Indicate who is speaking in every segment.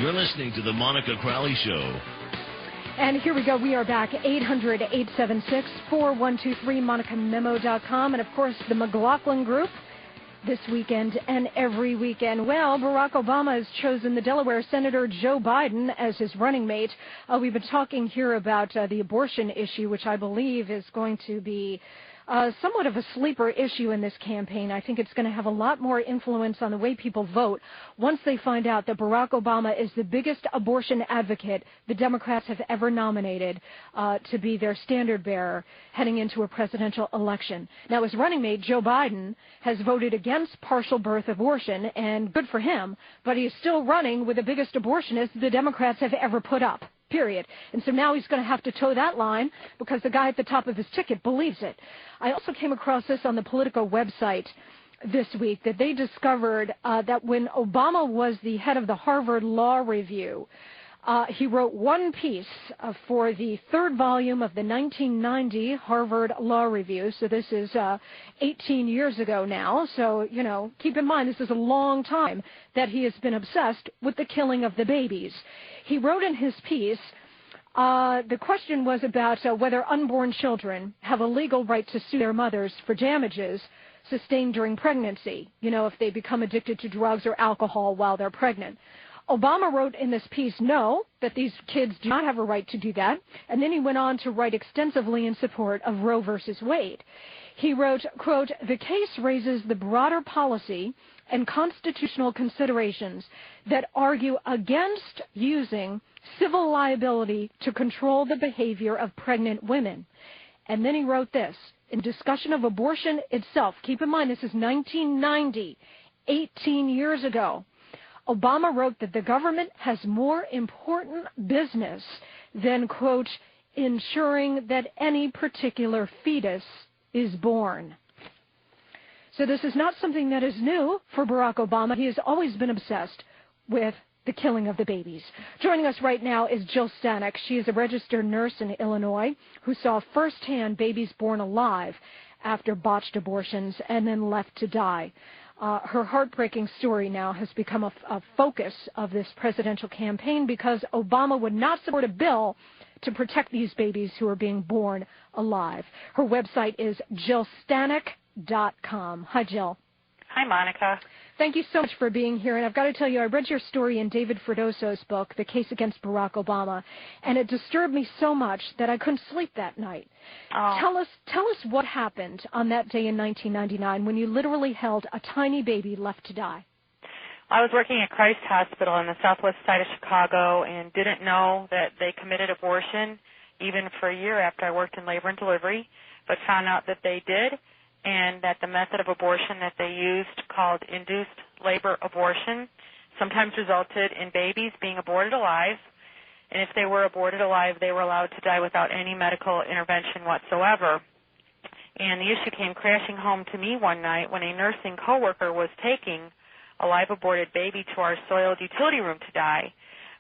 Speaker 1: You're listening to The Monica Crowley Show.
Speaker 2: And here we go. We are back. 800-876-4123, MonicaMemo.com. And, of course, the McLaughlin Group this weekend and every weekend. Well, Barack Obama has chosen the Delaware Senator Joe Biden as his running mate. We've been talking here about the abortion issue, which I believe is going to be somewhat of a sleeper issue in this campaign. I think it's going to have a lot more influence on the way people vote once they find out that Barack Obama is the biggest abortion advocate the Democrats have ever nominated to be their standard bearer heading into a presidential election. Now, his running mate, Joe Biden, has voted against partial birth abortion, and good for him, but he's still running with the biggest abortionist the Democrats have ever put up. Period. And so now he's going to have to toe that line because the guy at the top of his ticket believes it. I also came across this on the Politico website this week, that they discovered that when Obama was the head of the Harvard Law Review, he wrote one piece for the third volume of the 1990 Harvard Law Review. So this is 18 years ago now. So, you know, keep in mind this is a long time that he has been obsessed with the killing of the babies. He wrote in his piece, the question was about whether unborn children have a legal right to sue their mothers for damages sustained during pregnancy, you know, if they become addicted to drugs or alcohol while they're pregnant. Obama wrote in this piece, no, that these kids do not have a right to do that. And then he went on to write extensively in support of Roe versus Wade. He wrote, quote, the case raises the broader policy and constitutional considerations that argue against using civil liability to control the behavior of pregnant women. And then he wrote this, in discussion of abortion itself, keep in mind this is 1990, 18 years ago, Obama wrote that the government has more important business than, quote, ensuring that any particular fetus is born. So this is not something that is new for Barack Obama. He has always been obsessed with the killing of the babies. Joining us right now is Jill Stanek. She is a registered nurse in Illinois who saw firsthand babies born alive after botched abortions and then left to die. Her heartbreaking story now has become a focus of this presidential campaign because Obama would not support a bill to protect these babies who are being born alive. Her website is JillStanek.com. Hi, Jill.
Speaker 3: Hi, Monica.
Speaker 2: Thank you so much for being here. And I've got to tell you, I read your story in David Freddoso's book, The Case Against Barack Obama, and it disturbed me so much that I couldn't sleep that night.
Speaker 3: Oh.
Speaker 2: Tell us what happened on that day in 1999 when you literally held a tiny baby left to die.
Speaker 3: I was working at Christ Hospital on the southwest side of Chicago and didn't know that they committed abortion even for a year after I worked in labor and delivery, but found out that they did, and that the method of abortion that they used, called induced labor abortion, sometimes resulted in babies being aborted alive, and if they were aborted alive, they were allowed to die without any medical intervention whatsoever. And the issue came crashing home to me one night when a nursing coworker was taking a live aborted baby to our soiled utility room to die,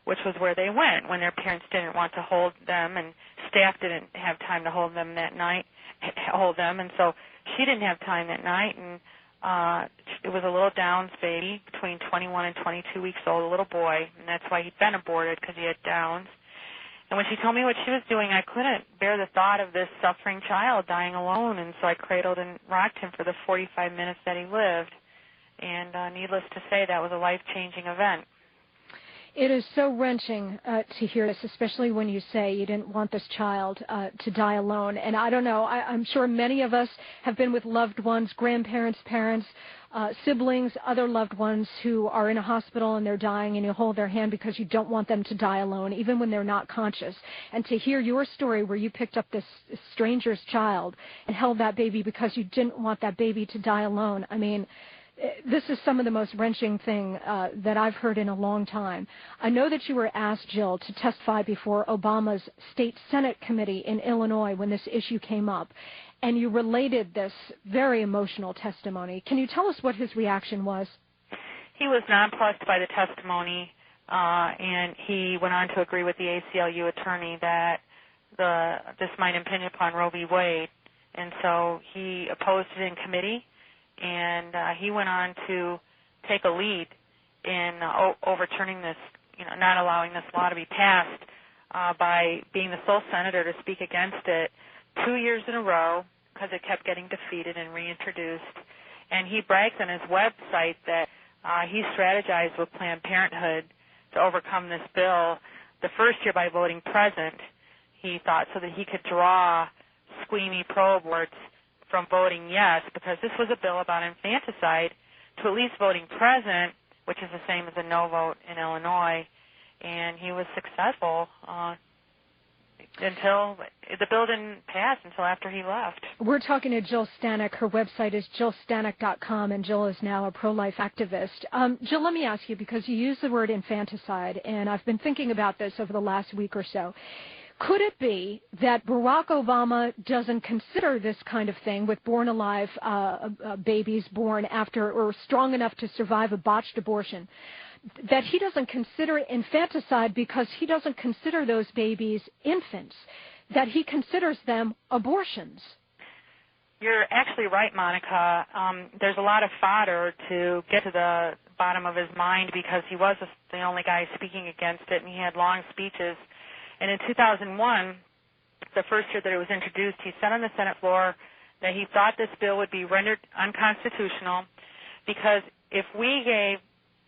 Speaker 3: which was where they went when their parents didn't want to hold them and staff didn't have time to hold them, and so she didn't have time that night, and it was a little Downs baby, between 21 and 22 weeks old, a little boy, and that's why he'd been aborted, because he had Downs. And when she told me what she was doing, I couldn't bear the thought of this suffering child dying alone, and so I cradled and rocked him for the 45 minutes that he lived. And needless to say, that was a life-changing event.
Speaker 2: It is so wrenching to hear this, especially when you say you didn't want this child to die alone. And I don't know, I'm sure many of us have been with loved ones, grandparents, parents, siblings, other loved ones who are in a hospital and they're dying, and you hold their hand because you don't want them to die alone, even when they're not conscious. And to hear your story where you picked up this stranger's child and held that baby because you didn't want that baby to die alone, I mean, this is some of the most wrenching thing that I've heard in a long time. I know that you were asked, Jill, to testify before Obama's State Senate Committee in Illinois when this issue came up, and you related this very emotional testimony. Can you tell us what his reaction was?
Speaker 3: He was nonplussed by the testimony, and he went on to agree with the ACLU attorney that this might impinge upon Roe v. Wade, and so he opposed it in committee. And he went on to take a lead in overturning this not allowing this law to be passed by being the sole senator to speak against it 2 years in a row because it kept getting defeated and reintroduced. And he brags on his website that he strategized with Planned Parenthood to overcome this bill the first year by voting present, he thought, so that he could draw squeamy pro-aborts from voting yes, because this was a bill about infanticide, to at least voting present, which is the same as a no vote in Illinois. And he was successful until the bill didn't pass until after he left.
Speaker 2: We're talking to Jill Stanek. Her website is jillstanek.com, and Jill is now a pro-life activist. Jill, let me ask you, because you used the word infanticide, and I've been thinking about this over the last week or so. Could it be that Barack Obama doesn't consider this kind of thing with born alive babies born after or strong enough to survive a botched abortion, that he doesn't consider it infanticide because he doesn't consider those babies infants, that he considers them abortions?
Speaker 3: You're actually right, Monica. There's a lot of fodder to get to the bottom of his mind because he was the only guy speaking against it, and he had long speeches. And in 2001, the first year that it was introduced, he said on the Senate floor that he thought this bill would be rendered unconstitutional because if we gave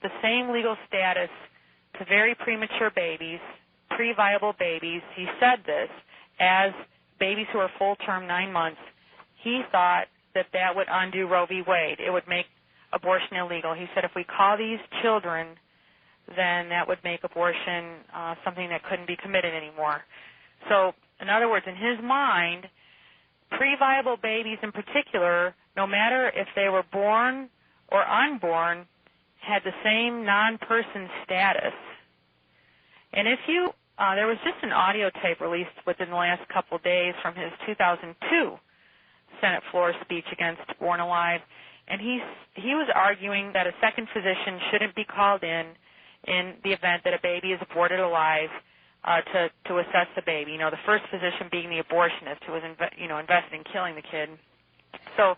Speaker 3: the same legal status to very premature babies, pre-viable babies, he said this, as babies who are full-term 9 months, he thought that that would undo Roe v. Wade. It would make abortion illegal. He said if we call these children, then that would make abortion something that couldn't be committed anymore. So, in other words, in his mind, pre-viable babies in particular, no matter if they were born or unborn, had the same non-person status. And if you, there was just an audio tape released within the last couple of days from his 2002 Senate floor speech against Born Alive, and he was arguing that a second physician shouldn't be called in the event that a baby is aborted alive to assess the baby. You know, the first physician being the abortionist who was invested in killing the kid. So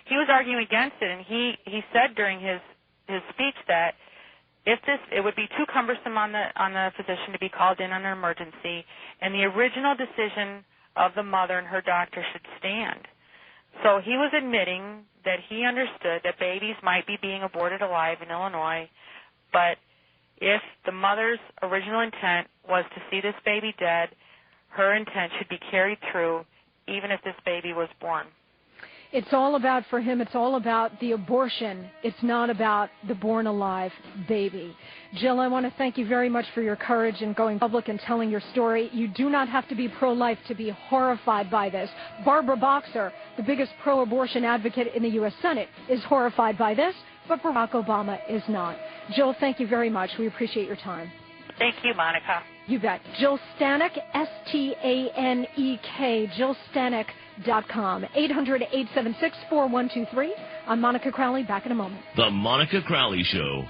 Speaker 3: he was arguing against it, and he said during his speech that it would be too cumbersome on the physician to be called in under emergency, and the original decision of the mother and her doctor should stand. So he was admitting that he understood that babies might be being aborted alive in Illinois, but if the mother's original intent was to see this baby dead, her intent should be carried through even if this baby was born.
Speaker 2: It's all about, for him, it's all about the abortion. It's not about the born alive baby. Jill, I want to thank you very much for your courage in going public and telling your story. You do not have to be pro-life to be horrified by this. Barbara Boxer, the biggest pro-abortion advocate in the U.S. Senate, is horrified by this, but Barack Obama is not. Jill, thank you very much. We appreciate your time.
Speaker 3: Thank you, Monica.
Speaker 2: You bet. Jill Stanek, S-T-A-N-E-K, JillStanek.com, 800-876-4123. I'm Monica Crowley. Back in a moment.
Speaker 1: The Monica Crowley Show.